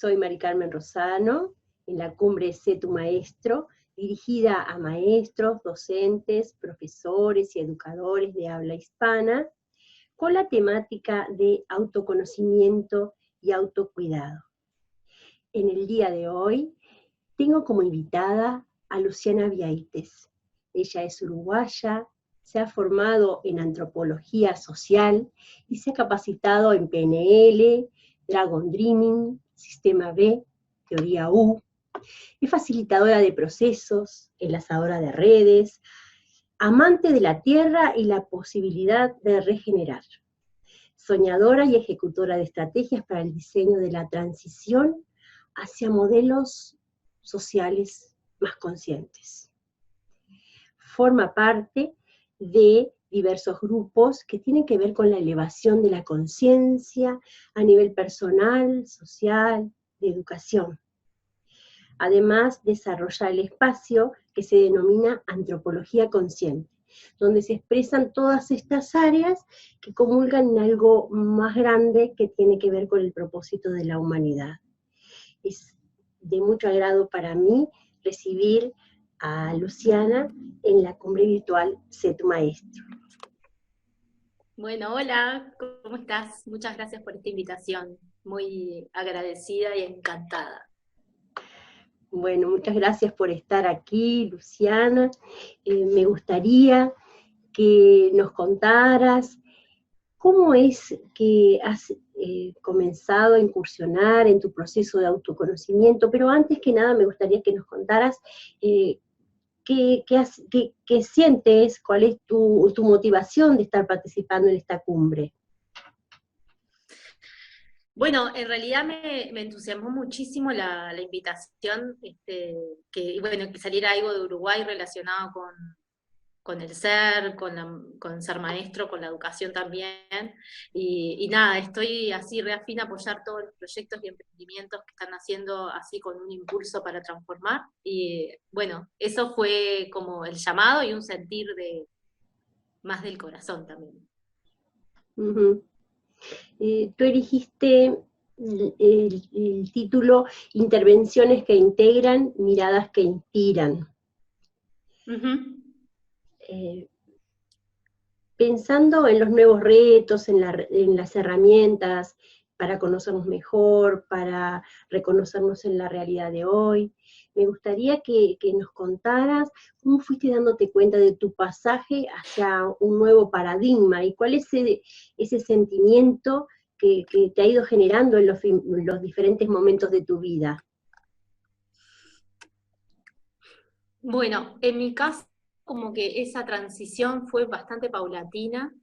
Soy Mari Carmen Rosano, en la cumbre Sé tu Maestro, dirigida a maestros, docentes, profesores y educadores de habla hispana, con la temática de autoconocimiento y autocuidado. En el día de hoy tengo como invitada a Luciana Vieites. Ella es uruguaya, se ha formado en antropología social y se ha capacitado en PNL, Dragon Dreaming, Sistema B, Teoría U. Es facilitadora de procesos, enlazadora de redes, amante de la tierra y la posibilidad de regenerar. Soñadora y ejecutora de estrategias para el diseño de la transición hacia modelos sociales más conscientes. Forma parte de diversos grupos que tienen que ver con la elevación de la conciencia a nivel personal, social, de educación. Además, desarrolla el espacio que se denomina antropología consciente, donde se expresan todas estas áreas que comulgan en algo más grande que tiene que ver con el propósito de la humanidad. Es de mucho agrado para mí recibir a Luciana en la cumbre virtual Sé tu Maestro. Bueno, hola, ¿cómo estás? Muchas gracias por esta invitación, muy agradecida y encantada. Bueno, muchas gracias por estar aquí, Luciana. Me gustaría que nos contaras cómo es que has comenzado a incursionar en tu proceso de autoconocimiento, pero antes que nada me gustaría que nos contaras qué sientes, cuál es tu motivación de estar participando en esta cumbre. Bueno, en realidad me entusiasmó muchísimo la invitación, que saliera algo de Uruguay relacionado con el ser, con ser maestro, con la educación también. Y nada, estoy así reafina a apoyar todos los proyectos y emprendimientos que están haciendo así con un impulso para transformar. Y bueno, eso fue como el llamado y un sentir más del corazón también. Uh-huh. Tú elegiste el título Intervenciones que integran, miradas que inspiran. Uh-huh. Pensando en los nuevos retos, en las herramientas para conocernos mejor, para reconocernos en la realidad de hoy, me gustaría que nos contaras cómo fuiste dándote cuenta de tu pasaje hacia un nuevo paradigma y cuál es ese sentimiento que te ha ido generando en los diferentes momentos de tu vida. Bueno, en mi caso, como que esa transición fue bastante paulatina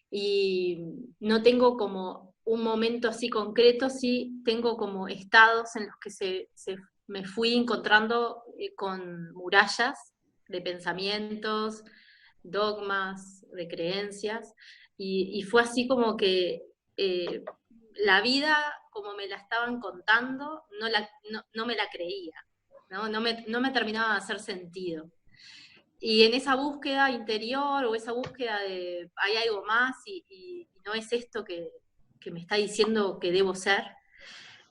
y no tengo como un momento así concreto, sí tengo como estados en los que me fui encontrando con murallas de pensamientos, dogmas, de creencias, y fue así como que la vida, como me la estaban contando, no me la creía. No me terminaba de hacer sentido. Y en esa búsqueda interior o esa búsqueda de hay algo más y no es esto que me está diciendo que debo ser,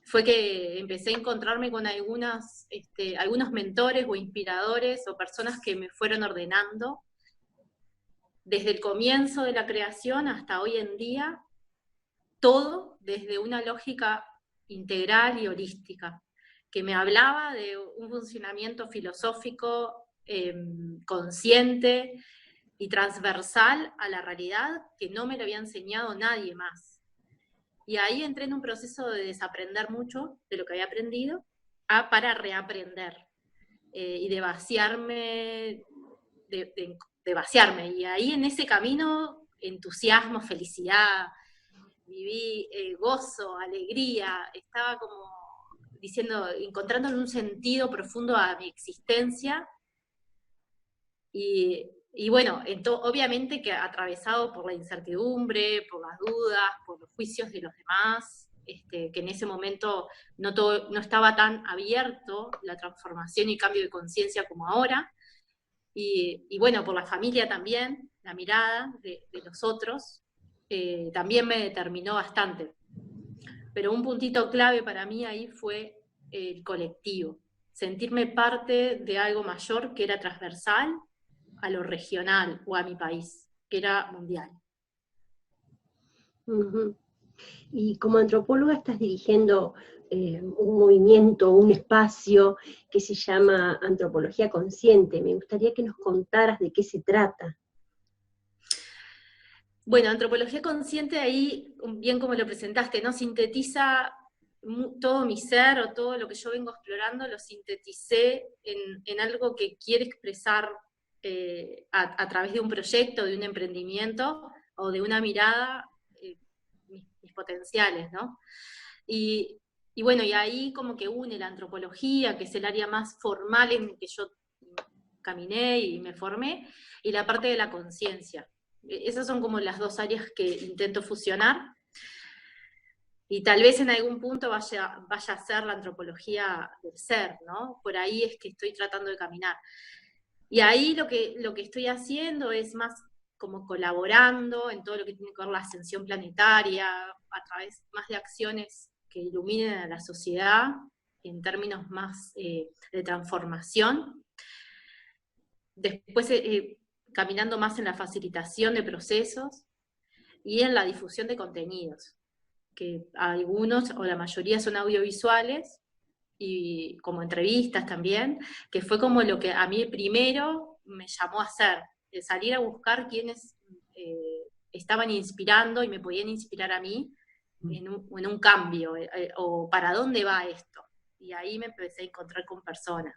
fue que empecé a encontrarme con algunos mentores o inspiradores o personas que me fueron ordenando desde el comienzo de la creación hasta hoy en día, todo desde una lógica integral y holística, que me hablaba de un funcionamiento filosófico consciente y transversal a la realidad que no me lo había enseñado nadie más. Y ahí entré en un proceso de desaprender mucho de lo que había aprendido para reaprender y de vaciarme, de vaciarme. Y ahí en ese camino, entusiasmo, felicidad, viví gozo, alegría, estaba como diciendo, encontrándole un sentido profundo a mi existencia y bueno, obviamente que atravesado por la incertidumbre, por las dudas, por los juicios de los demás, que en ese momento no estaba tan abierto la transformación y cambio de conciencia como ahora, y bueno, por la familia también, la mirada de los otros, también me determinó bastante. pero un puntito clave para mí ahí fue el colectivo, sentirme parte de algo mayor que era transversal a lo regional o a mi país, que era mundial. Ujú. Y como antropóloga estás dirigiendo un movimiento, un espacio que se llama Antropología Consciente. Me gustaría que nos contaras de qué se trata. Bueno, antropología consciente ahí, bien como lo presentaste, ¿no? Sintetiza todo mi ser o todo lo que yo vengo explorando, lo sinteticé en algo que quiere expresar a través de un proyecto, de un emprendimiento o de una mirada, mis potenciales, ¿no? Y, y bueno, y ahí como que une la antropología, que es el área más formal en que yo caminé y me formé, y la parte de la conciencia. Esas son como las dos áreas que intento fusionar, y tal vez en algún punto vaya a ser la antropología del ser, ¿no? Por ahí es que estoy tratando de caminar. Y ahí lo que estoy haciendo es más como colaborando en todo lo que tiene que ver la ascensión planetaria, a través más de acciones que iluminen a la sociedad en términos más de transformación. Después, caminando más en la facilitación de procesos y en la difusión de contenidos, que algunos o la mayoría son audiovisuales, y como entrevistas también, que fue como lo que a mí primero me llamó a hacer, de salir a buscar quienes estaban inspirando y me podían inspirar a mí en un cambio, o para dónde va esto. Y ahí me empecé a encontrar con personas.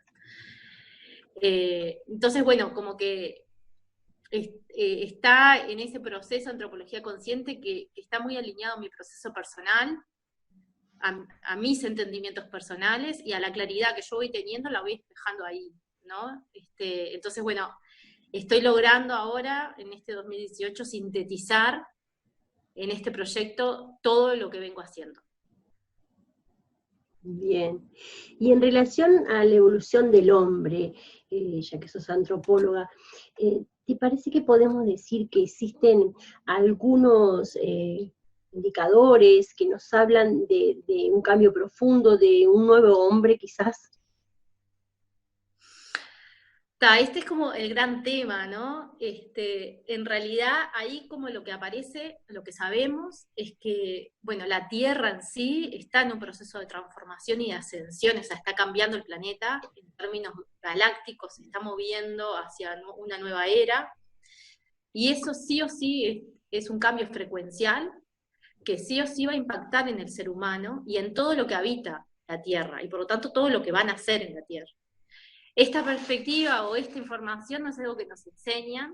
Entonces, bueno, como que está en ese proceso de antropología consciente que está muy alineado a mi proceso personal, a mis entendimientos personales y a la claridad que yo voy teniendo, la voy despejando ahí, ¿no? Entonces, bueno, estoy logrando ahora, en este 2018, sintetizar en este proyecto todo lo que vengo haciendo. Bien. Y en relación a la evolución del hombre, ya que sos antropóloga, ¿te parece que podemos decir que existen algunos indicadores que nos hablan de un cambio profundo, de un nuevo hombre quizás? Este es como el gran tema, ¿no? En realidad, ahí como lo que aparece, lo que sabemos, es que, bueno, la Tierra en sí está en un proceso de transformación y de ascensión, o sea, está cambiando el planeta en términos galácticos, se está moviendo hacia una nueva era, y eso sí o sí es un cambio frecuencial que sí o sí va a impactar en el ser humano y en todo lo que habita la Tierra, y por lo tanto todo lo que van a hacer en la Tierra. Esta perspectiva o esta información no es algo que nos enseñan,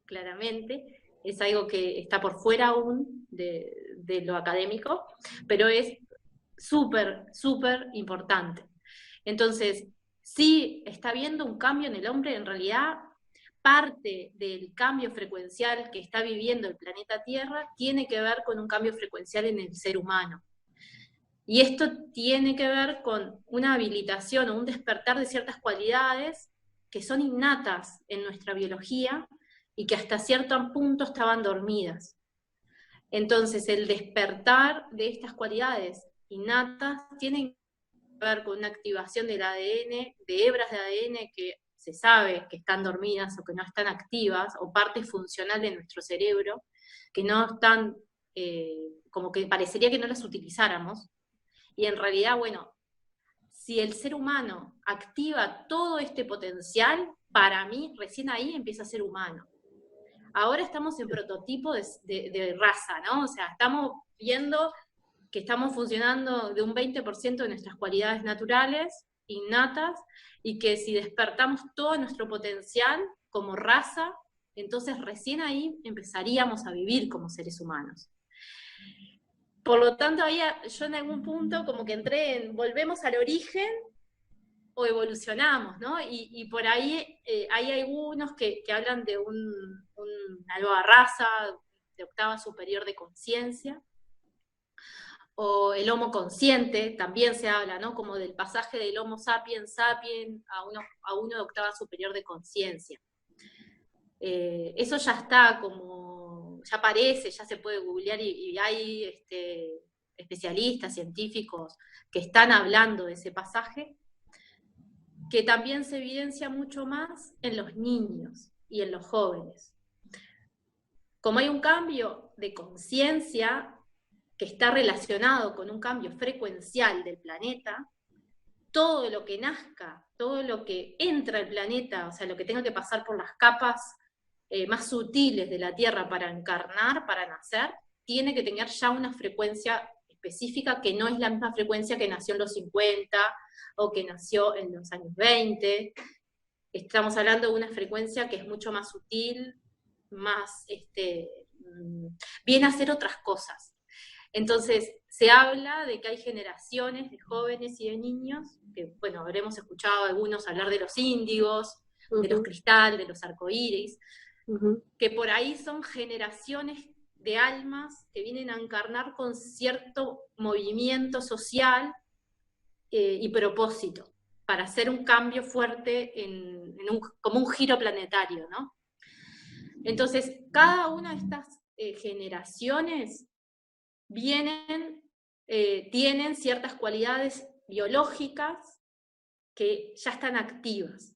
claramente, es algo que está por fuera aún de lo académico, pero es súper, súper importante. Entonces, sí está habiendo un cambio en el hombre, en realidad parte del cambio frecuencial que está viviendo el planeta Tierra tiene que ver con un cambio frecuencial en el ser humano. Y esto tiene que ver con una habilitación o un despertar de ciertas cualidades que son innatas en nuestra biología y que hasta cierto punto estaban dormidas. Entonces, el despertar de estas cualidades innatas tiene que ver con una activación del ADN, de hebras de ADN que se sabe que están dormidas o que no están activas, o parte funcional de nuestro cerebro, que no están, como que parecería que no las utilizáramos. Y en realidad, bueno, si el ser humano activa todo este potencial, para mí recién ahí empieza a ser humano. Ahora estamos en prototipo de raza, ¿no? O sea, estamos viendo que estamos funcionando de un 20% de nuestras cualidades naturales, innatas, y que si despertamos todo nuestro potencial como raza, entonces recién ahí empezaríamos a vivir como seres humanos. Por lo tanto, yo en algún punto como que entré en, volvemos al origen o evolucionamos, ¿no? Y por ahí hay algunos que hablan de una nueva raza, de octava superior de conciencia, o el homo consciente, también se habla, ¿no? Como del pasaje del homo sapiens sapiens a uno de octava superior de conciencia. Eso ya está como, ya aparece, ya se puede googlear y hay especialistas, científicos, que están hablando de ese pasaje, que también se evidencia mucho más en los niños y en los jóvenes. Como hay un cambio de conciencia que está relacionado con un cambio frecuencial del planeta, todo lo que nazca, todo lo que entra al planeta, o sea, lo que tenga que pasar por las capas más sutiles de la Tierra para encarnar, para nacer, tiene que tener ya una frecuencia específica que no es la misma frecuencia que nació en los 50 o que nació en los años 20. Estamos hablando de una frecuencia que es mucho más sutil, más, viene a hacer otras cosas. Entonces, se habla de que hay generaciones de jóvenes y de niños, que, bueno, habremos escuchado a algunos hablar de los índigos, de los cristales, de los arcoíris, que por ahí son generaciones de almas que vienen a encarnar con cierto movimiento social y propósito, para hacer un cambio fuerte como un giro planetario, ¿no? Entonces, cada una de estas generaciones tienen ciertas cualidades biológicas que ya están activas.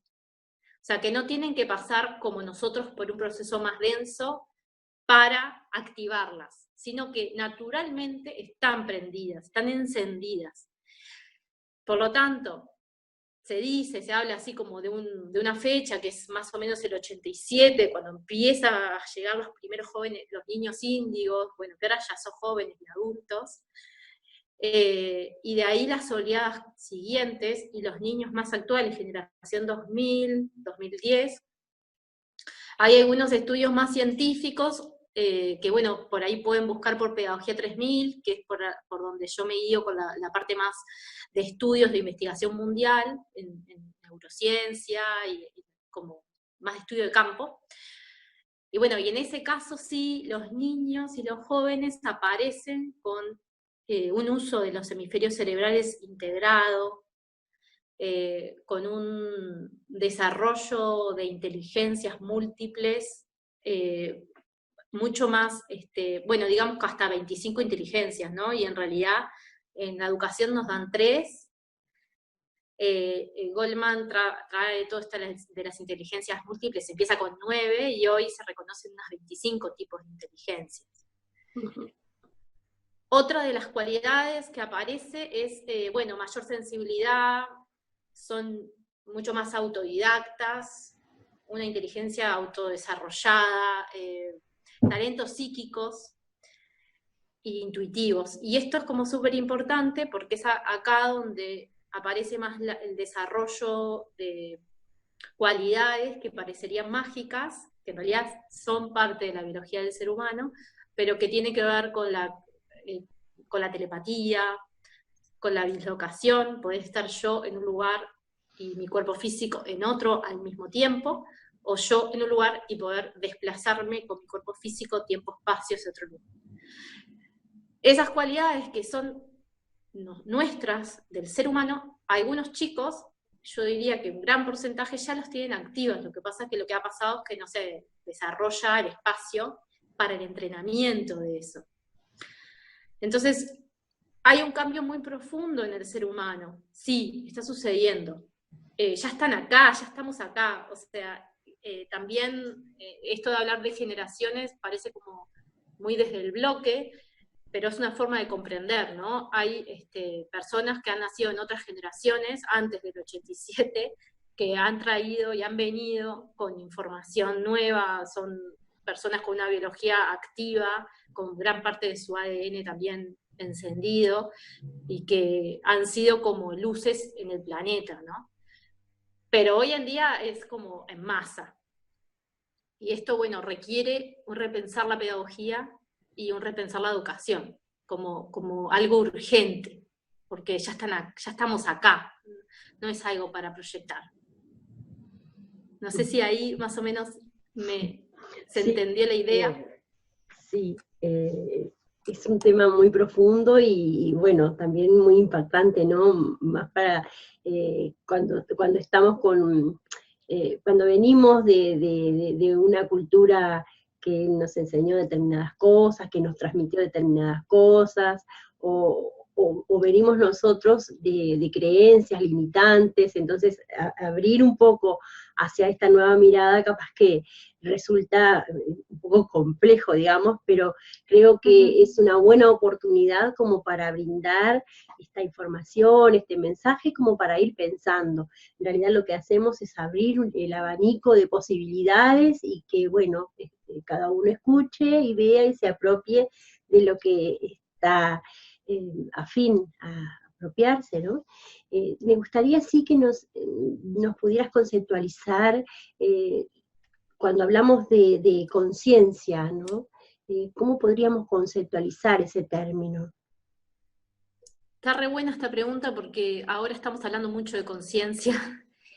O sea, que no tienen que pasar como nosotros por un proceso más denso para activarlas, sino que naturalmente están prendidas, están encendidas. Por lo tanto, se habla así como de una fecha que es más o menos el 87, cuando empieza a llegar los primeros jóvenes, los niños índigos, bueno, que ahora ya son jóvenes y adultos, y de ahí las oleadas siguientes, y los niños más actuales, generación 2000, 2010. Hay algunos estudios más científicos, que bueno, por ahí pueden buscar por Pedagogía 3000, que es por donde yo me guío con la parte más de estudios de investigación mundial, en neurociencia, y como más de estudio de campo. Y bueno, y en ese caso sí, los niños y los jóvenes aparecen con un uso de los hemisferios cerebrales integrado, con un desarrollo de inteligencias múltiples, mucho más, bueno, digamos que hasta 25 inteligencias, ¿no? Y en realidad en la educación nos dan 3. Goldman trae todo esto de las inteligencias múltiples, empieza con 9 y hoy se reconocen unas 25 tipos de inteligencias. Otra de las cualidades que aparece es, bueno, mayor sensibilidad, son mucho más autodidactas, una inteligencia autodesarrollada, talentos psíquicos e intuitivos. Y esto es como súper importante porque es acá donde aparece más el desarrollo de cualidades que parecerían mágicas, que en realidad son parte de la biología del ser humano, pero que tiene que ver con la telepatía, con la dislocación, poder estar yo en un lugar y mi cuerpo físico en otro al mismo tiempo, o yo en un lugar y poder desplazarme con mi cuerpo físico, tiempo, espacio hacia otro lugar. Esas cualidades que son nuestras, del ser humano, algunos chicos, yo diría que un gran porcentaje ya los tienen activos. Lo que pasa es que lo que ha pasado es que no se desarrolla el espacio para el entrenamiento de eso. Entonces, hay un cambio muy profundo en el ser humano. Sí, está sucediendo. Ya están acá, ya estamos acá. O sea, también esto de hablar de generaciones parece como muy desde el bloque, pero es una forma de comprender, ¿no? Hay personas que han nacido en otras generaciones, antes del 87, que han traído y han venido con información nueva, son personas con una biología activa, con gran parte de su ADN también encendido, y que han sido como luces en el planeta, ¿no? Pero hoy en día es como en masa. Y esto, bueno, requiere un repensar la pedagogía y un repensar la educación, como algo urgente, porque ya estamos acá, no es algo para proyectar. No sé si ahí más o menos se entendió la idea. Sí, es un tema muy profundo y bueno, también muy impactante, ¿no? Más para cuando estamos cuando venimos de una cultura que nos enseñó determinadas cosas, que nos transmitió determinadas cosas, o venimos nosotros de creencias limitantes. Entonces abrir un poco hacia esta nueva mirada capaz que resulta un poco complejo, digamos, pero creo que es una buena oportunidad como para brindar esta información, este mensaje, como para ir pensando. En realidad lo que hacemos es abrir el abanico de posibilidades y que, bueno, cada uno escuche y vea y se apropie de lo que está afín a apropiarse, ¿no? Me gustaría sí que nos pudieras conceptualizar cuando hablamos de conciencia, ¿no? ¿Cómo podríamos conceptualizar ese término? Está re buena esta pregunta porque ahora estamos hablando mucho de conciencia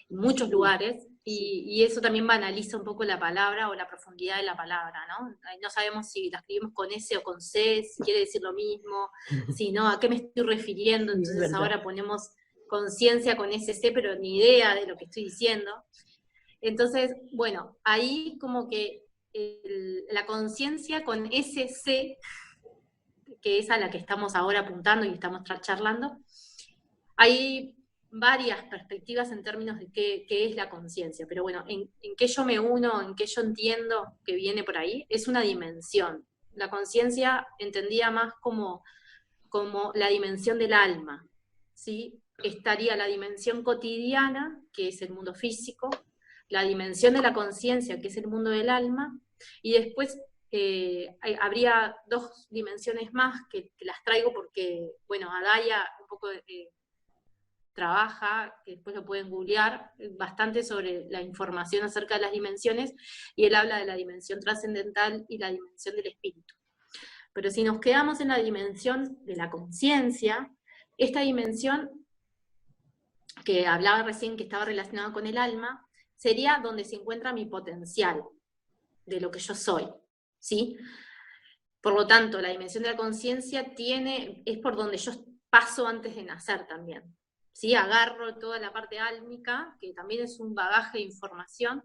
en muchos Sí, lugares y eso también banaliza un poco la palabra o la profundidad de la palabra, ¿no? No sabemos si la escribimos con S o con C, si quiere decir lo mismo, si no, a qué me estoy refiriendo, sí, es entonces verdad. ahora ponemos conciencia con SC, pero ni idea de lo que estoy diciendo. Entonces, bueno, ahí como que la conciencia con SC, que es a la que estamos ahora apuntando y estamos charlando, hay varias perspectivas en términos de qué es la conciencia, pero bueno, en qué yo me uno, en qué yo entiendo que viene por ahí, es una dimensión. La conciencia entendía más como la dimensión del alma, ¿sí? Estaría la dimensión cotidiana, que es el mundo físico, la dimensión de la conciencia, que es el mundo del alma, y después habría dos dimensiones más que las traigo porque, bueno, Adaya un poco trabaja, que después lo pueden googlear, bastante sobre la información acerca de las dimensiones, y él habla de la dimensión trascendental y la dimensión del espíritu. Pero si nos quedamos en la dimensión de la conciencia, esta dimensión que hablaba recién que estaba relacionada con el alma, sería donde se encuentra mi potencial de lo que yo soy, ¿sí? Por lo tanto, la dimensión de la conciencia es por donde yo paso antes de nacer también, ¿sí? Agarro toda la parte álmica, que también es un bagaje de información,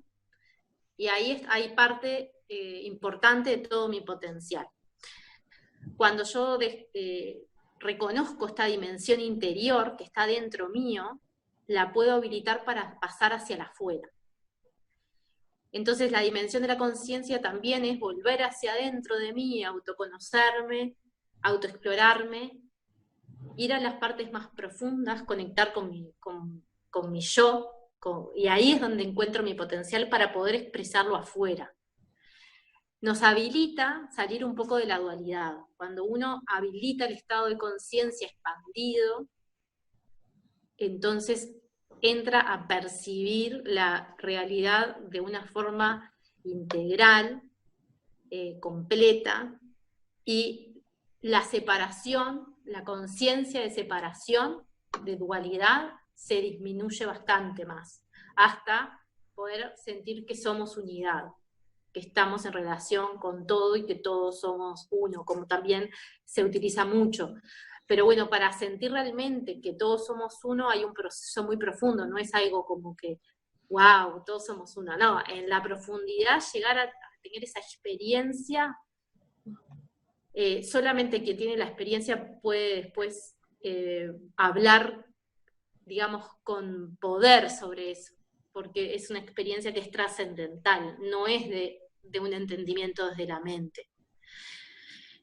y ahí hay parte importante de todo mi potencial. Cuando yo reconozco esta dimensión interior que está dentro mío, la puedo habilitar para pasar hacia la afuera. Entonces la dimensión de la conciencia también es volver hacia adentro de mí, autoconocerme, autoexplorarme, ir a las partes más profundas, conectar con mi yo, y ahí es donde encuentro mi potencial para poder expresarlo afuera. Nos habilita salir un poco de la dualidad. Cuando uno habilita el estado de conciencia expandido, entonces entra a percibir la realidad de una forma integral, completa, y la separación, la conciencia de separación, de dualidad, se disminuye bastante más, hasta poder sentir que somos unidad, que estamos en relación con todo y que todos somos uno, como también se utiliza mucho. Pero bueno, para sentir realmente que todos somos uno hay un proceso muy profundo, no es algo como que, wow, todos somos uno. No, en la profundidad llegar a tener esa experiencia, solamente quien tiene la experiencia puede después hablar, digamos, con poder sobre eso, porque es una experiencia que es trascendental, no es de un entendimiento desde la mente.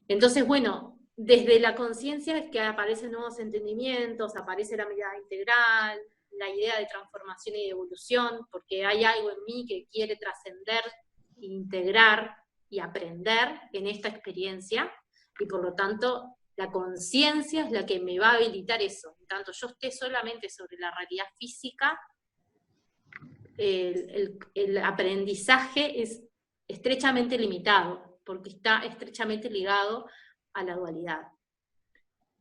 Entonces, bueno, desde la conciencia es que aparecen nuevos entendimientos, aparece la mirada integral, la idea de transformación y de evolución, porque hay algo en mí que quiere trascender, integrar y aprender en esta experiencia, y por lo tanto la conciencia es la que me va a habilitar eso. En tanto yo esté solamente sobre la realidad física, el aprendizaje es estrechamente limitado, porque está estrechamente ligado a la dualidad.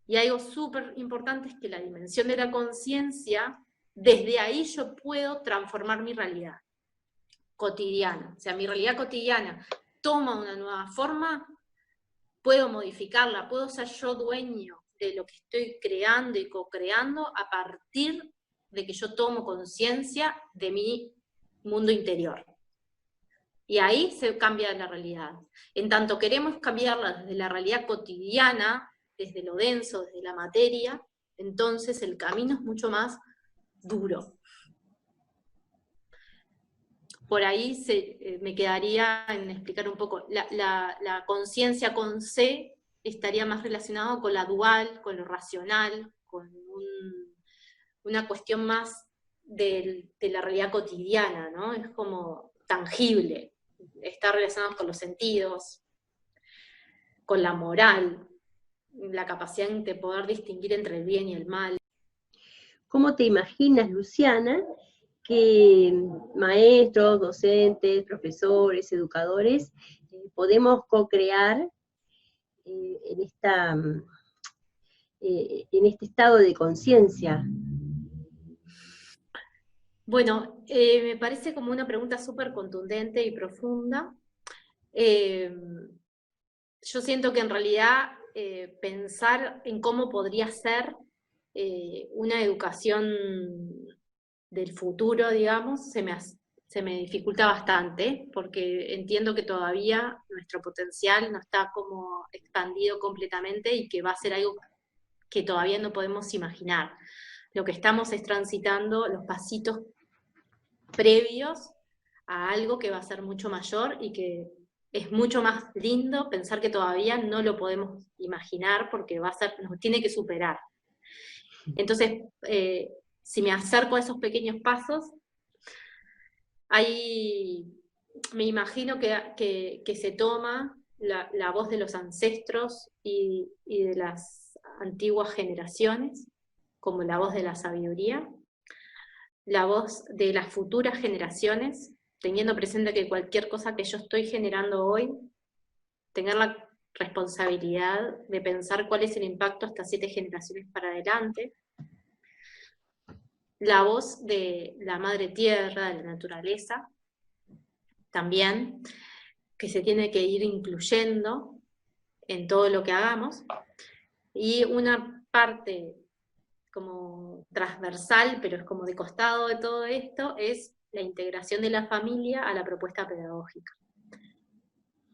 Y algo súper importante es que la dimensión de la conciencia, desde ahí yo puedo transformar mi realidad cotidiana. O sea, mi realidad cotidiana toma una nueva forma, puedo modificarla, puedo ser yo dueño de lo que estoy creando y co-creando a partir de que yo tomo conciencia de mi mundo interior. Y ahí se cambia la realidad. En tanto queremos cambiarla desde la realidad cotidiana, desde lo denso, desde la materia, entonces el camino es mucho más duro. Por ahí me quedaría en explicar un poco. La conciencia con C estaría más relacionado con la dual, con lo racional, con una cuestión más de la realidad cotidiana, ¿no? Es como tangible, está relacionado con los sentidos, con la moral, la capacidad de poder distinguir entre el bien y el mal. ¿Cómo te imaginas, Luciana, que maestros, docentes, profesores, educadores, podemos co-crear en en este estado de conciencia? Bueno, me parece como una pregunta súper contundente y profunda. Yo siento que en realidad pensar en cómo podría ser una educación del futuro, digamos, se me dificulta bastante, porque entiendo que todavía nuestro potencial no está como expandido completamente y que va a ser algo que todavía no podemos imaginar. Lo que estamos es transitando los pasitos previos a algo que va a ser mucho mayor y que es mucho más lindo pensar que todavía no lo podemos imaginar porque nos tiene que superar. Entonces, si me acerco a esos pequeños pasos, me imagino que se toma la voz de los ancestros y de las antiguas generaciones, como la voz de la sabiduría, la voz de las futuras generaciones, teniendo presente que cualquier cosa que yo estoy generando hoy, tener la responsabilidad de pensar cuál es el impacto hasta 7 generaciones para adelante, la voz de la madre tierra, de la naturaleza, también, que se tiene que ir incluyendo en todo lo que hagamos, y una parte como transversal, pero es como de costado de todo esto, es la integración de la familia a la propuesta pedagógica.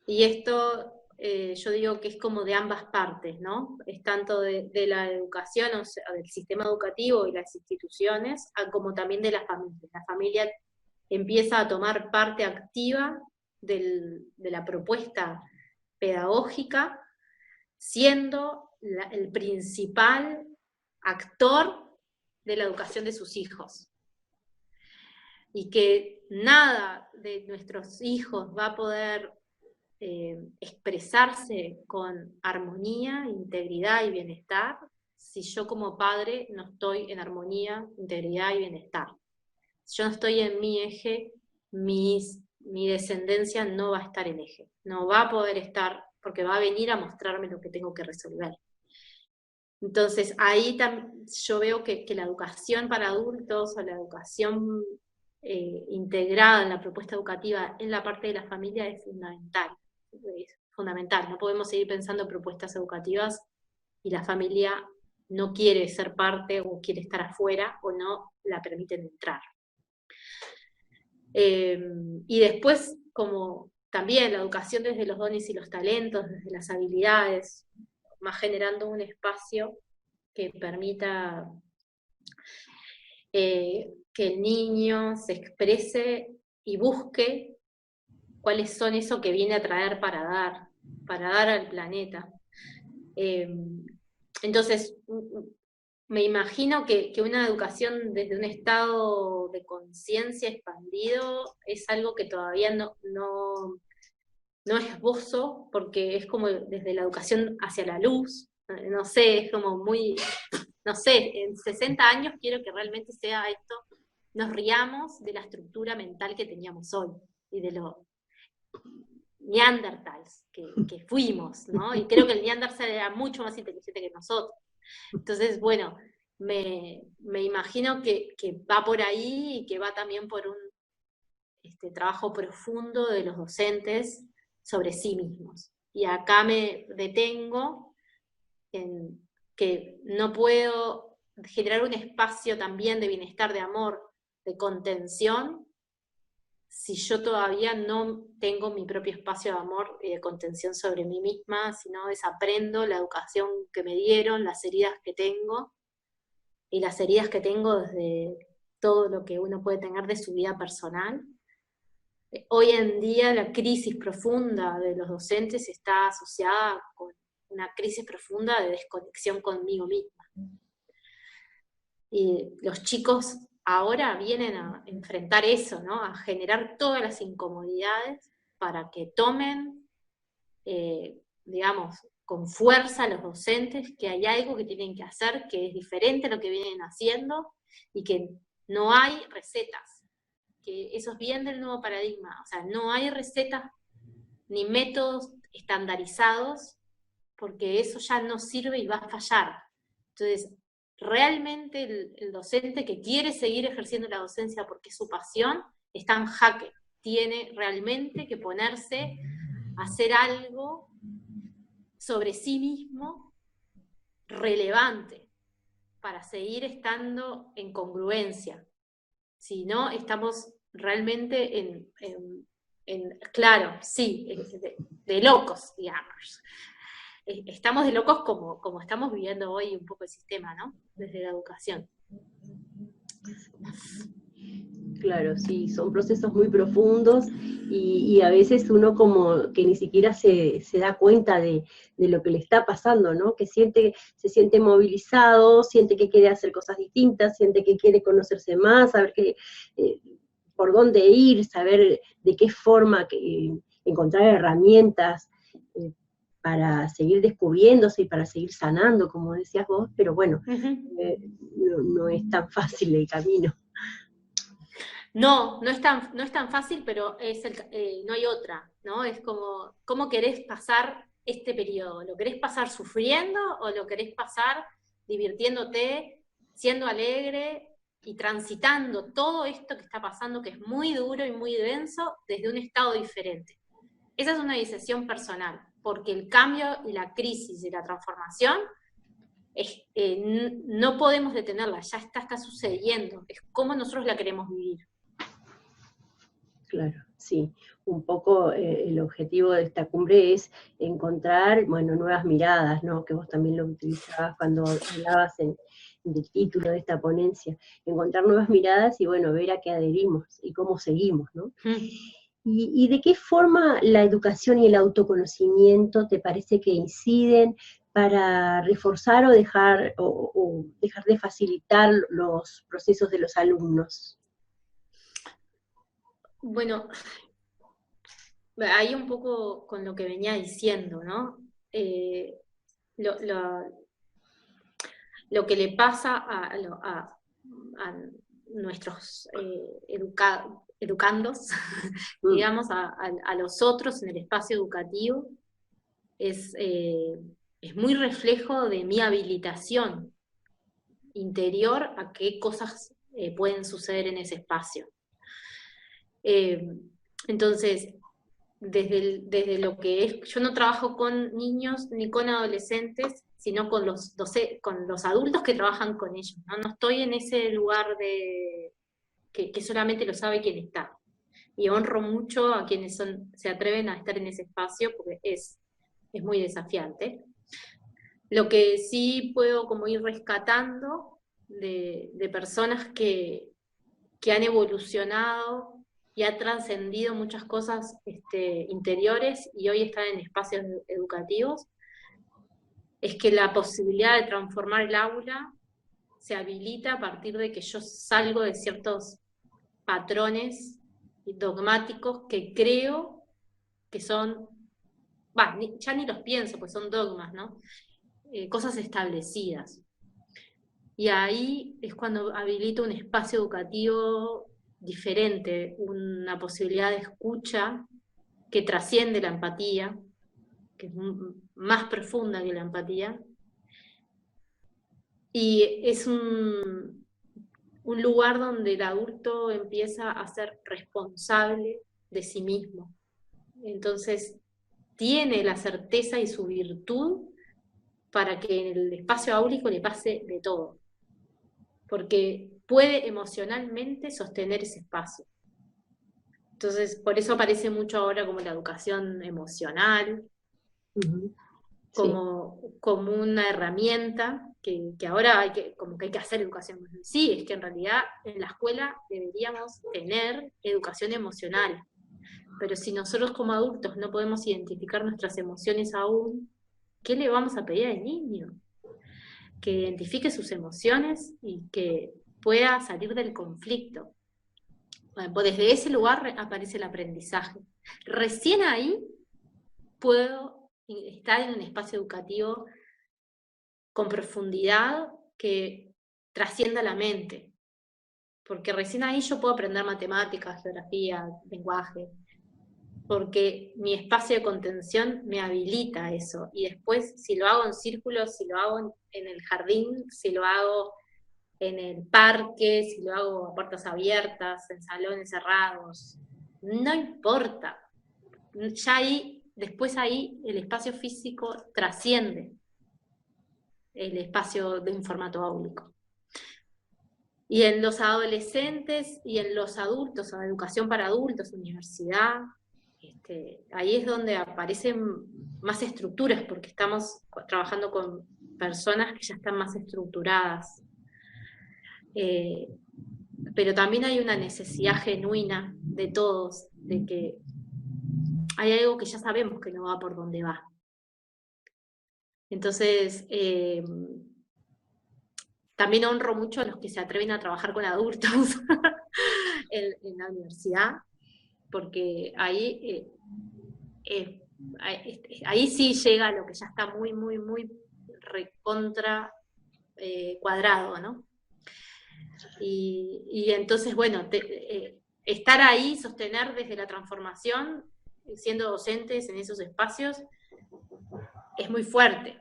Y esto yo digo que es como de ambas partes, ¿no? Es tanto de la educación, o sea, del sistema educativo y las instituciones, como también de la familia. La familia empieza a tomar parte activa de la propuesta pedagógica, siendo el principal actor de la educación de sus hijos. Y que nada de nuestros hijos va a poder expresarse con armonía, integridad y bienestar si yo como padre no estoy en armonía, integridad y bienestar. Si yo no estoy en mi eje, mi descendencia no va a estar en eje, no va a poder estar porque va a venir a mostrarme lo que tengo que resolver. Entonces ahí yo veo que la educación para adultos o la educación integrada en la propuesta educativa en la parte de la familia es fundamental. Es fundamental. No podemos seguir pensando en propuestas educativas y la familia no quiere ser parte o quiere estar afuera o no la permiten entrar. Y después, como también la educación desde los dones y los talentos, desde las habilidades, más generando un espacio que permita que el niño se exprese y busque cuáles son eso que viene a traer para dar al planeta. Entonces, me imagino que una educación desde un estado de conciencia expandido es algo que todavía no esbozo, porque es como desde la educación hacia la luz, no sé, es como muy, no sé, en 60 años quiero que realmente sea esto, nos riamos de la estructura mental que teníamos hoy, y de los neandertals que fuimos, ¿no? Y creo que el neandertal era mucho más inteligente que nosotros. Entonces, bueno, me imagino que va por ahí y que va también por un trabajo profundo de los docentes sobre sí mismos. Y acá me detengo en que no puedo generar un espacio también de bienestar, de amor, de contención, si yo todavía no tengo mi propio espacio de amor y de contención sobre mí misma, si no desaprendo la educación que me dieron, las heridas que tengo, y las heridas que tengo desde todo lo que uno puede tener de su vida personal. Hoy en día la crisis profunda de los docentes está asociada con una crisis profunda de desconexión conmigo misma. Y los chicos ahora vienen a enfrentar eso, ¿no? A generar todas las incomodidades para que tomen, digamos, con fuerza a los docentes que hay algo que tienen que hacer que es diferente a lo que vienen haciendo y que no hay recetas, que eso es bien del nuevo paradigma, o sea, no hay recetas ni métodos estandarizados porque eso ya no sirve y va a fallar. Entonces, realmente el docente que quiere seguir ejerciendo la docencia porque es su pasión, está en jaque. Tiene realmente que ponerse a hacer algo sobre sí mismo relevante para seguir estando en congruencia. Si no, estamos realmente claro, sí, de locos, digamos. Estamos de locos como estamos viviendo hoy un poco el sistema, ¿no? Desde la educación. Claro, sí, son procesos muy profundos y a veces uno como que ni siquiera se da cuenta de lo que le está pasando, ¿no? Que se siente movilizado, siente que quiere hacer cosas distintas, siente que quiere conocerse más, saber por dónde ir, saber de qué forma encontrar herramientas para seguir descubriéndose y para seguir sanando, como decías vos, pero bueno, no es tan fácil el camino. No es tan fácil, pero no hay otra, ¿no? Es como, ¿cómo querés pasar este periodo? ¿Lo querés pasar sufriendo o lo querés pasar divirtiéndote, siendo alegre y transitando todo esto que está pasando, que es muy duro y muy denso, desde un estado diferente? Esa es una decisión personal, porque el cambio y la crisis y la transformación no podemos detenerla, ya está sucediendo, es como nosotros la queremos vivir. Claro, sí. Un poco el objetivo de esta cumbre es encontrar, bueno, nuevas miradas, ¿no? Que vos también lo utilizabas cuando hablabas del título de esta ponencia. Encontrar nuevas miradas y, bueno, ver a qué adherimos y cómo seguimos, ¿no? ¿Y de qué forma la educación y el autoconocimiento te parece que inciden para reforzar o dejar de facilitar los procesos de los alumnos? Bueno, ahí un poco con lo que venía diciendo, ¿no? Lo que le pasa a nuestros educandos, digamos, a los otros en el espacio educativo, es muy reflejo de mi habilitación interior a qué cosas pueden suceder en ese espacio. Entonces, desde lo que es, yo no trabajo con niños ni con adolescentes, sino con los adultos que trabajan con ellos, ¿no? No estoy en ese lugar que solamente lo sabe quien está. Y honro mucho a quienes se atreven a estar en ese espacio, porque es muy desafiante. Lo que sí puedo como ir rescatando de personas que han evolucionado y ha trascendido muchas cosas interiores y hoy están en espacios educativos, es que la posibilidad de transformar el aula se habilita a partir de que yo salgo de ciertos patrones dogmáticos que creo que son, ya ni los pienso, pues son dogmas, ¿no? Cosas establecidas. Y ahí es cuando habilito un espacio educativo diferente, una posibilidad de escucha que trasciende la empatía, que es más profunda que la empatía, y es un lugar donde el adulto empieza a ser responsable de sí mismo. Entonces, tiene la certeza y su virtud para que en el espacio áulico le pase de todo, porque puede emocionalmente sostener ese espacio. Entonces, por eso aparece mucho ahora como la educación emocional, Ujú. Sí. como una herramienta que ahora como que hay que hacer educación emocional. Sí, es que en realidad en la escuela deberíamos tener educación emocional, pero si nosotros como adultos no podemos identificar nuestras emociones aún, ¿qué le vamos a pedir al niño? Que identifique sus emociones y que pueda salir del conflicto. Bueno, pues desde ese lugar aparece el aprendizaje. Recién ahí puedo estar en un espacio educativo con profundidad que trascienda la mente, porque recién ahí yo puedo aprender matemáticas, geografía, lenguaje, porque mi espacio de contención me habilita eso. Y después, si lo hago en círculos, si lo hago en el jardín, si lo hago en el parque, si lo hago a puertas abiertas, en salones cerrados, no importa. Ya ahí, después ahí, el espacio físico trasciende el espacio de un formato áulico. Y en los adolescentes y en los adultos, en educación para adultos, universidad, ahí es donde aparecen más estructuras, porque estamos trabajando con personas que ya están más estructuradas. Pero también hay una necesidad genuina de todos, de que hay algo que ya sabemos que no va por donde va. Entonces, también honro mucho a los que se atreven a trabajar con adultos en la universidad, porque ahí sí llega lo que ya está muy, muy, muy recontra cuadrado, ¿no? Y entonces, bueno, estar ahí, sostener desde la transformación, siendo docentes en esos espacios, es muy fuerte.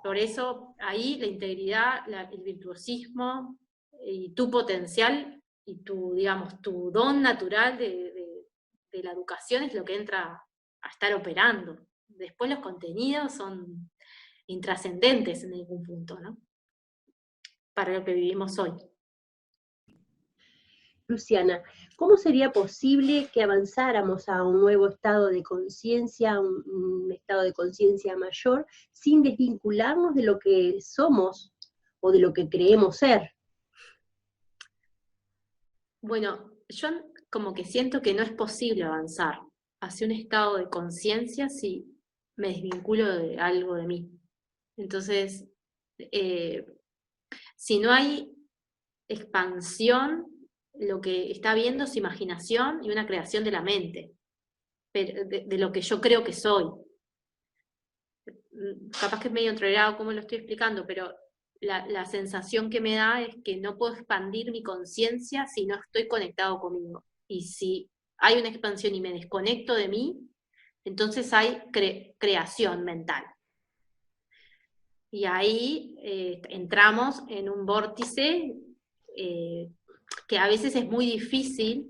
Por eso ahí la integridad, el virtuosismo y tu potencial y tu, digamos, tu don natural de la educación es lo que entra a estar operando. Después los contenidos son intrascendentes en algún punto, ¿no? Para lo que vivimos hoy. Luciana, ¿cómo sería posible que avanzáramos a un nuevo estado de conciencia, un estado de conciencia mayor, sin desvincularnos de lo que somos o de lo que creemos ser? Bueno, yo como que siento que no es posible avanzar hacia un estado de conciencia si me desvinculo de algo de mí. Entonces, si no hay expansión, lo que está habiendo es imaginación y una creación de la mente, de lo que yo creo que soy. Capaz que es medio entreverado cómo lo estoy explicando, pero la sensación que me da es que no puedo expandir mi conciencia si no estoy conectado conmigo. Y si hay una expansión y me desconecto de mí, entonces hay creación mental. Y ahí entramos en un vórtice que a veces es muy difícil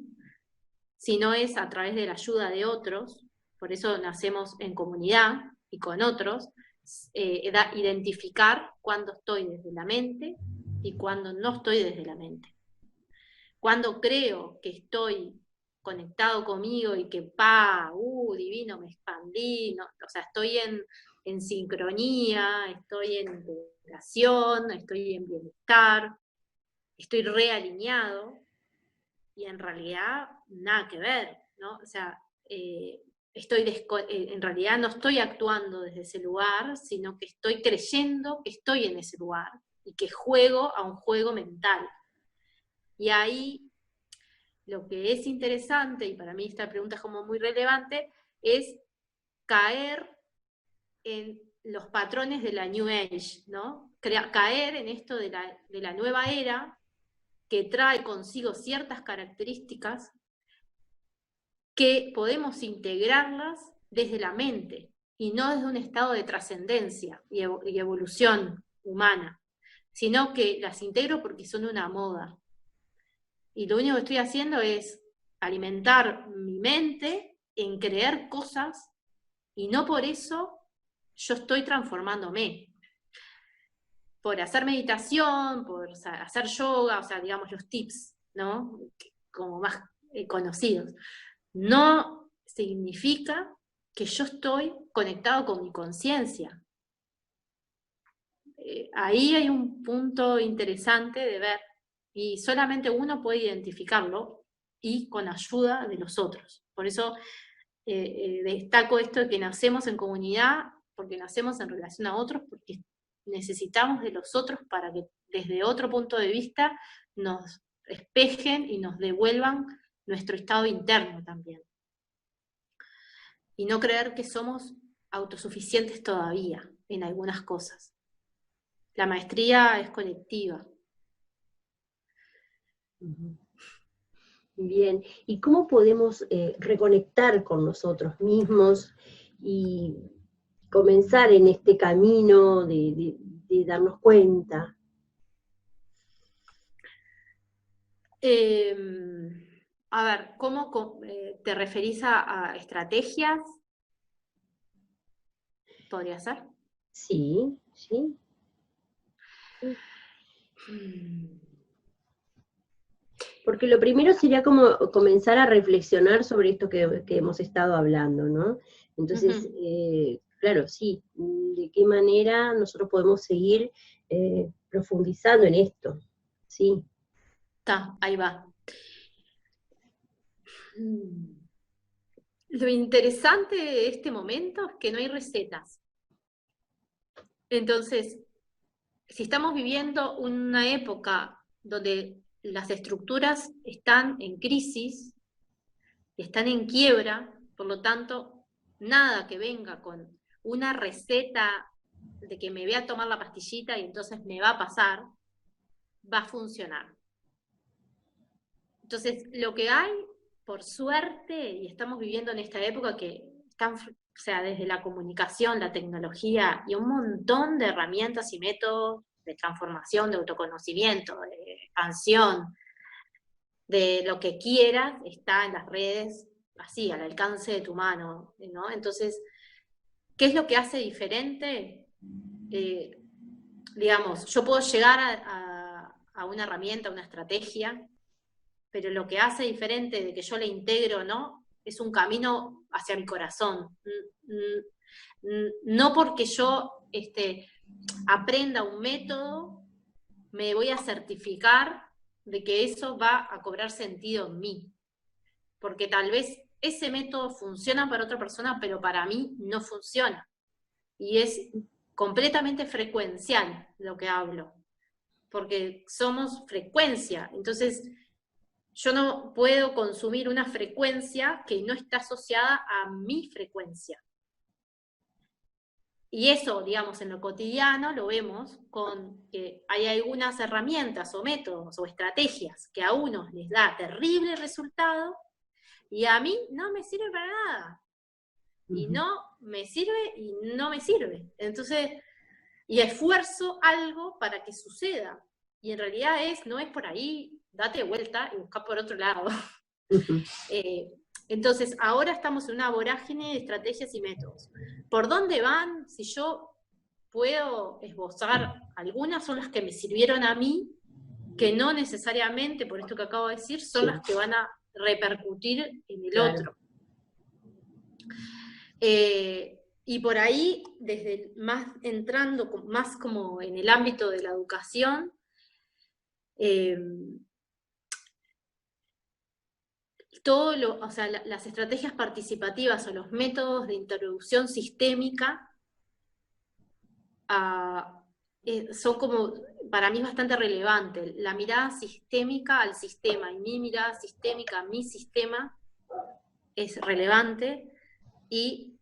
si no es a través de la ayuda de otros, por eso nacemos en comunidad y con otros, identificar cuándo estoy desde la mente y cuándo no estoy desde la mente. Cuando creo que estoy conectado conmigo y que divino, me expandí, no, o sea, estoy en sincronía, estoy en integración, estoy en bienestar, estoy realineado, y en realidad nada que ver, ¿no? O sea, en realidad no estoy actuando desde ese lugar, sino que estoy creyendo que estoy en ese lugar y que juego a un juego mental. Y ahí lo que es interesante, y para mí esta pregunta es como muy relevante, es caer en los patrones de la New Age, ¿no? Caer en esto de la nueva era que trae consigo ciertas características que podemos integrarlas desde la mente y no desde un estado de trascendencia y evolución humana, sino que las integro porque son una moda. Y lo único que estoy haciendo es alimentar mi mente en creer cosas y no por eso yo estoy transformándome. Por hacer meditación, por hacer yoga, o sea, digamos los tips, ¿no? Como más conocidos. no significa que yo estoy conectado con mi conciencia. Ahí hay un punto interesante de ver, y solamente uno puede identificarlo, y con ayuda de los otros. Por eso destaco esto de que nacemos en comunidad, porque nacemos en relación a otros, porque necesitamos de los otros para que desde otro punto de vista nos espejen y nos devuelvan nuestro estado interno también. Y no creer que somos autosuficientes todavía en algunas cosas. La maestría es colectiva. Bien, ¿y cómo podemos reconectar con nosotros mismos y comenzar en este camino de darnos cuenta? A ver, ¿cómo te referís a estrategias? ¿Podría ser? Sí, sí. Porque lo primero sería como comenzar a reflexionar sobre esto que hemos estado hablando, ¿no? Entonces, claro, sí, de qué manera nosotros podemos seguir profundizando en esto, sí. Está, ahí va. Lo interesante de este momento es que no hay recetas. Entonces, si estamos viviendo una época donde las estructuras están en crisis, están en quiebra, por lo tanto, nada que venga con una receta de que me voy a tomar la pastillita y entonces me va a pasar, va a funcionar. Entonces, lo que hay, por suerte, y estamos viviendo en esta época que están, o sea, desde la comunicación, la tecnología y un montón de herramientas y métodos de transformación, de autoconocimiento, de expansión, de lo que quieras, está en las redes, así, al alcance de tu mano, ¿no? Entonces, ¿qué es lo que hace diferente? Digamos, yo puedo llegar a una herramienta, a una estrategia, pero lo que hace diferente de que yo la integro o no, es un camino hacia mi corazón. No porque yo aprenda un método, me voy a certificar de que eso va a cobrar sentido en mí. Porque tal vez ese método funciona para otra persona, pero para mí no funciona. Y es completamente frecuencial lo que hablo, porque somos frecuencia. Entonces, yo no puedo consumir una frecuencia que no está asociada a mi frecuencia. Y eso, digamos, en lo cotidiano lo vemos con que hay algunas herramientas o métodos o estrategias que a unos les da terrible resultado y a mí no me sirve para nada. Y no me sirve y no me sirve. Entonces, y esfuerzo algo para que suceda. Y en realidad no es por ahí, date vuelta y busca por otro lado. Entonces, ahora estamos en una vorágine de estrategias y métodos. ¿Por dónde van? Si yo puedo esbozar, algunas son las que me sirvieron a mí, que no necesariamente, por esto que acabo de decir, son las que van a repercutir en el otro. Y por ahí, desde más entrando más como en el ámbito de la educación, o sea, las estrategias participativas o los métodos de introducción sistémica son como, para mí es bastante relevante. La mirada sistémica al sistema y mi mirada sistémica a mi sistema es relevante, y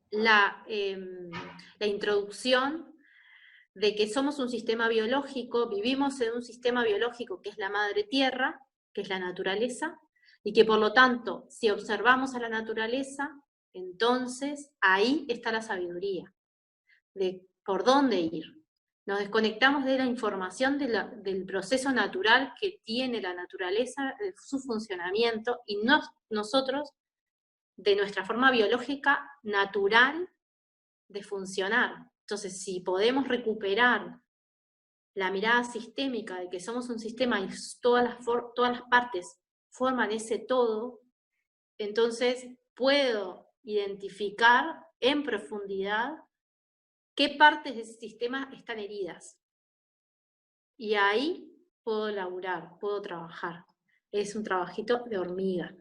la introducción de que somos un sistema biológico, vivimos en un sistema biológico que es la madre tierra, que es la naturaleza, y que por lo tanto, si observamos a la naturaleza, entonces ahí está la sabiduría, de por dónde ir. Nos desconectamos de la información del proceso natural que tiene la naturaleza, de su funcionamiento, y nosotros de nuestra forma biológica natural de funcionar. Entonces, si podemos recuperar la mirada sistémica de que somos un sistema y todas las partes forman ese todo, Entonces puedo identificar en profundidad qué partes de ese sistema están heridas. Y ahí puedo laburar, puedo trabajar. Es un trabajito de hormiga.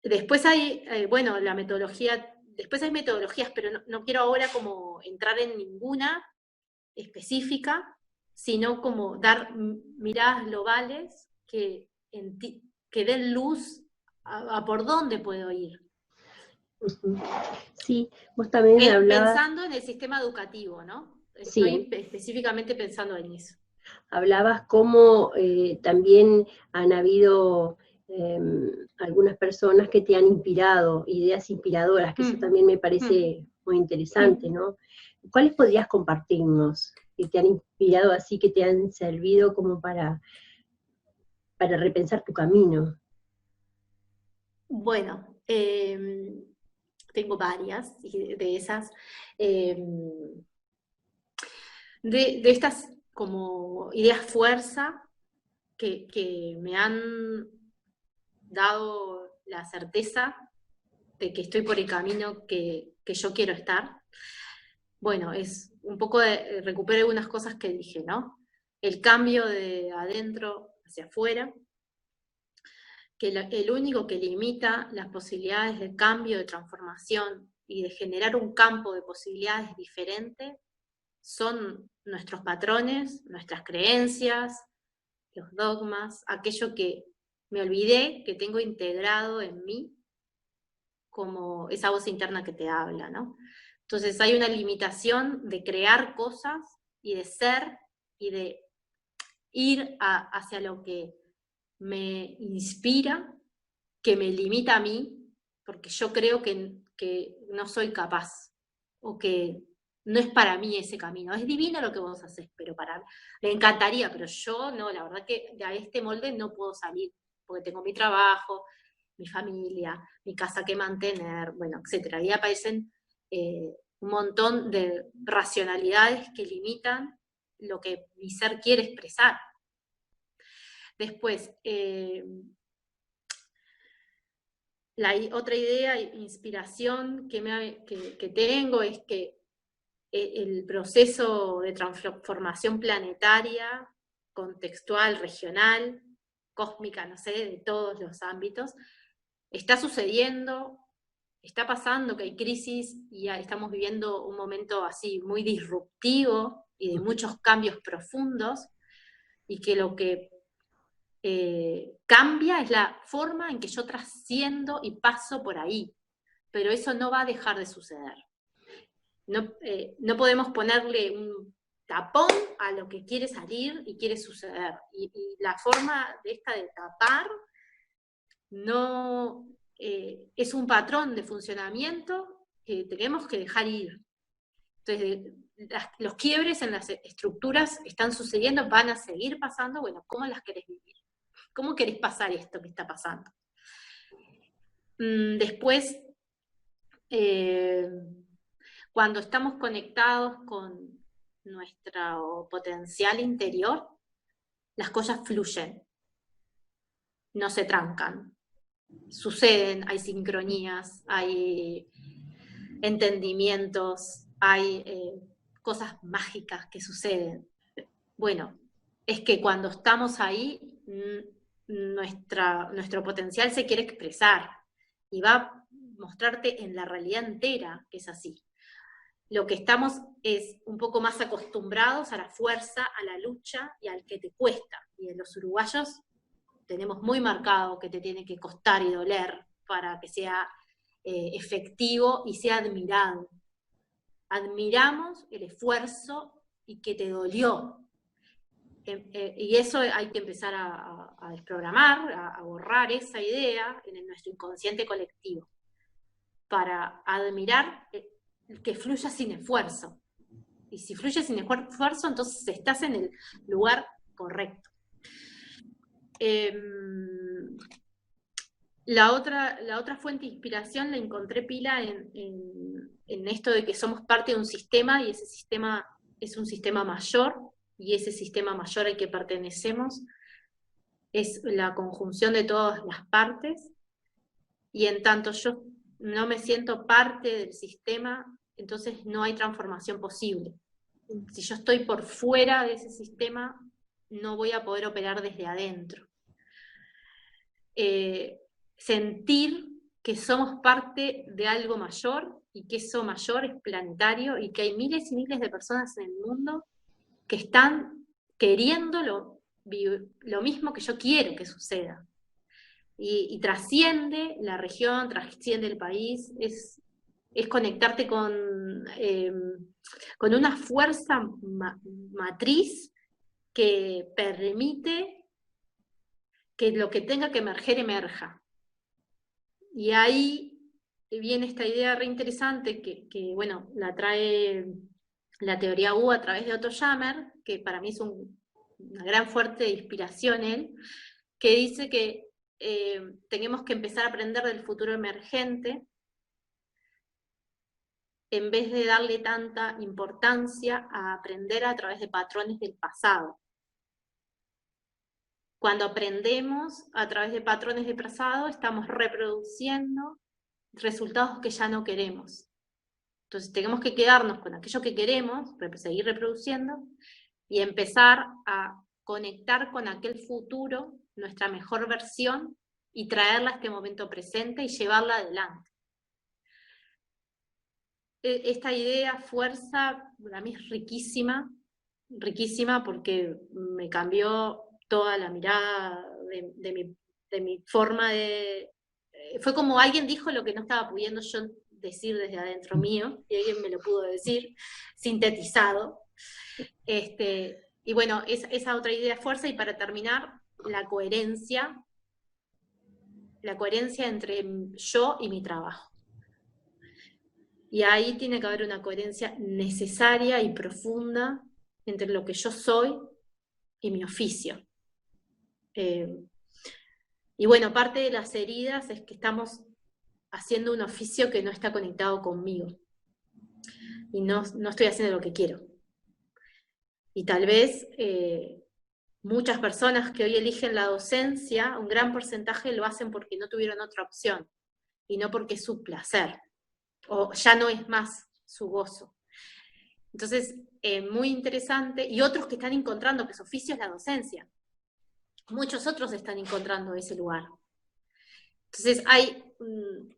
Después hay, bueno, la metodología, después hay metodologías, pero no quiero ahora como entrar en ninguna específica, sino como dar miradas globales que den luz a por dónde puedo ir. Sí, vos también hablabas... Pensando en el sistema educativo, ¿no? Estoy Sí, específicamente pensando en eso. hablabas cómo también han habido algunas personas que te han inspirado, ideas inspiradoras, que eso también me parece muy interesante, ¿no? ¿Cuáles podrías compartirnos que te han inspirado así, que te han servido como para repensar tu camino? Bueno, tengo varias de esas. De estas como ideas fuerza que me han dado la certeza de que estoy por el camino que yo quiero estar. Bueno, es un poco de recuperar algunas cosas que dije, ¿no? El cambio de adentro hacia afuera, que el único que limita las posibilidades de cambio, de transformación y de generar un campo de posibilidades diferentes son nuestros patrones, nuestras creencias, los dogmas, aquello que me olvidé que tengo integrado en mí como esa voz interna que te habla, ¿no? Entonces hay una limitación de crear cosas y de ser y de ir hacia lo que me inspira, que me limita a mí, porque yo creo que no soy capaz, o que no es para mí ese camino. Es divino lo que vos haces, pero me encantaría, pero yo no, la verdad que de este molde no puedo salir, porque tengo mi trabajo, mi familia, mi casa que mantener, bueno, etcétera. Ahí aparecen un montón de racionalidades que limitan lo que mi ser quiere expresar. Después, otra idea, inspiración que tengo es que el proceso de transformación planetaria, contextual, regional, cósmica, no sé, de todos los ámbitos, está sucediendo, está pasando que hay crisis y estamos viviendo un momento así muy disruptivo y de muchos cambios profundos, y que lo que cambia es la forma en que yo trasciendo y paso por ahí, pero eso no va a dejar de suceder. No podemos ponerle un tapón a lo que quiere salir y quiere suceder. Y la forma de esta de tapar no es un patrón de funcionamiento que tenemos que dejar ir. Entonces, los quiebres en las estructuras están sucediendo, van a seguir pasando. Bueno, ¿cómo las querés vivir? ¿Cómo querés pasar esto que está pasando? Después, cuando estamos conectados con nuestro potencial interior, las cosas fluyen, no se trancan, suceden, hay sincronías, hay entendimientos, hay cosas mágicas que suceden. Bueno, es que cuando estamos ahí, nuestro potencial se quiere expresar y va a mostrarte en la realidad entera que es así. Lo que estamos es un poco más acostumbrados a la fuerza, a la lucha y al que te cuesta. Y en los uruguayos tenemos muy marcado que te tiene que costar y doler para que sea efectivo y sea admirado. Admiramos el esfuerzo y que te dolió. Y eso hay que empezar a desprogramar, a borrar esa idea en nuestro inconsciente colectivo, para admirar que fluya sin esfuerzo. Y si fluye sin esfuerzo, entonces estás en el lugar correcto. La otra fuente de inspiración la encontré pila en esto de que somos parte de un sistema y ese sistema es un sistema mayor y ese sistema mayor al que pertenecemos es la conjunción de todas las partes, y en tanto yo no me siento parte del sistema, entonces no hay transformación posible. Si yo estoy por fuera de ese sistema, no voy a poder operar desde adentro. Sentir que somos parte de algo mayor, y que eso mayor es planetario, y que hay miles y miles de personas en el mundo que están queriendo lo mismo que yo quiero que suceda. Y trasciende la región, trasciende el país, es conectarte con una fuerza matriz que permite que lo que tenga que emerger, emerja. Y ahí viene esta idea re interesante que bueno, la trae la teoría U a través de Otto Schammer, que para mí es una gran fuerte inspiración él, que dice que tenemos que empezar a aprender del futuro emergente en vez de darle tanta importancia a aprender a través de patrones del pasado. Cuando aprendemos a través de patrones del pasado, estamos reproduciendo resultados que ya no queremos. Entonces tenemos que quedarnos con aquello que queremos, seguir reproduciendo, y empezar a conectar con aquel futuro, nuestra mejor versión, y traerla a este momento presente y llevarla adelante. Esta idea, fuerza, para mí es riquísima, riquísima, porque me cambió toda la mirada de mi forma de... Fue como alguien dijo lo que no estaba pudiendo yo decir desde adentro mío, y alguien me lo pudo decir, sintetizado. Y bueno, esa otra idea, fuerza, y para terminar, la coherencia entre yo y mi trabajo. Y ahí tiene que haber una coherencia necesaria y profunda entre lo que yo soy y mi oficio. Y bueno, parte de las heridas es que estamos haciendo un oficio que no está conectado conmigo. Y no estoy haciendo lo que quiero. Y tal vez muchas personas que hoy eligen la docencia, un gran porcentaje lo hacen porque no tuvieron otra opción, y no porque es su placer, o ya no es más su gozo. Entonces, muy interesante, y otros que están encontrando que su oficio es la docencia. Muchos otros están encontrando ese lugar. Entonces, hay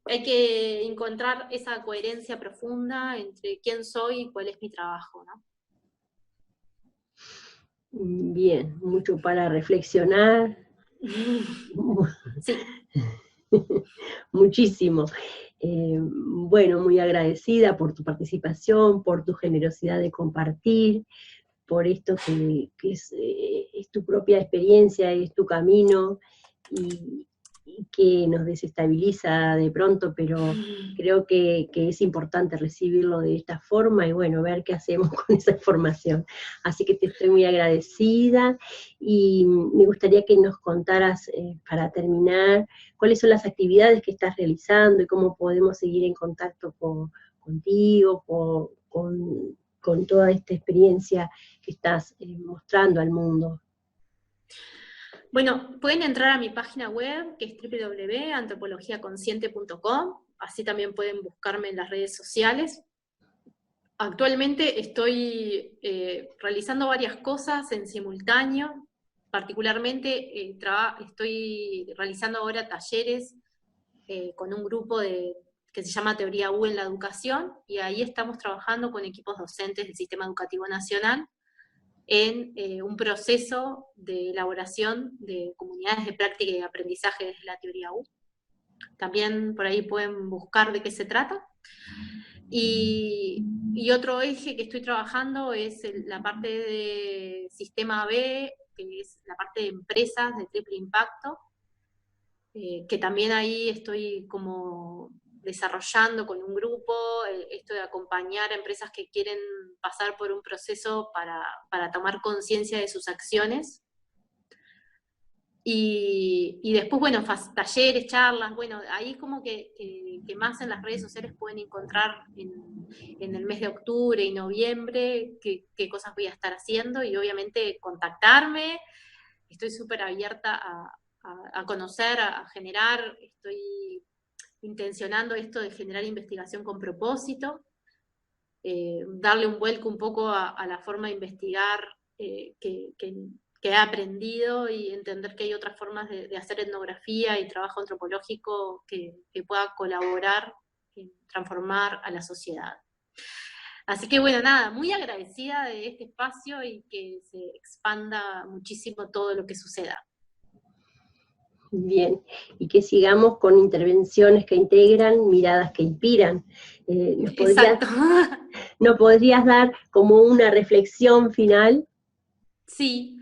que encontrar esa coherencia profunda entre quién soy y cuál es mi trabajo, ¿no? Bien, mucho para reflexionar. Sí. Muchísimo. Bueno, muy agradecida por tu participación, por tu generosidad de compartir, por esto que es tu propia experiencia, es tu camino, y que nos desestabiliza de pronto, pero creo que es importante recibirlo de esta forma y bueno, ver qué hacemos con esa información. Así que te estoy muy agradecida, y me gustaría que nos contaras, para terminar, cuáles son las actividades que estás realizando y cómo podemos seguir en contacto contigo, con toda esta experiencia que estás mostrando al mundo. Bueno, pueden entrar a mi página web, que es www.antropologiaconsciente.com, así también pueden buscarme en las redes sociales. Actualmente estoy realizando varias cosas en simultáneo, particularmente estoy realizando ahora talleres con un grupo que se llama Teoría U en la Educación, y ahí estamos trabajando con equipos docentes del Sistema Educativo Nacional en un proceso de elaboración de comunidades de práctica y de aprendizaje desde la teoría U. También por ahí pueden buscar de qué se trata. Y otro eje que estoy trabajando es la parte de Sistema B, que es la parte de empresas de triple impacto, que también ahí estoy como desarrollando con un grupo esto de acompañar a empresas que quieren pasar por un proceso para tomar conciencia de sus acciones. Y después, bueno, talleres, charlas, bueno, ahí como que más en las redes sociales pueden encontrar en el mes de octubre y noviembre qué cosas voy a estar haciendo, y obviamente contactarme estoy súper abierta a conocer, a generar, estoy intencionando esto de generar investigación con propósito, darle un vuelco un poco a la forma de investigar que he aprendido y entender que hay otras formas de hacer etnografía y trabajo antropológico que pueda colaborar en transformar a la sociedad. Así que bueno, nada, muy agradecida de este espacio y que se expanda muchísimo todo lo que suceda. Bien, y que sigamos con intervenciones que integran, miradas que inspiran. Exacto. ¿Nos podrías dar como una reflexión final? Sí.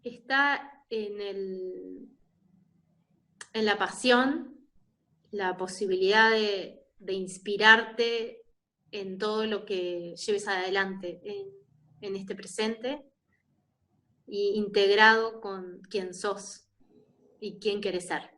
Está en la pasión, la posibilidad de inspirarte en todo lo que lleves adelante en este presente y integrado con quién sos y quién querés ser.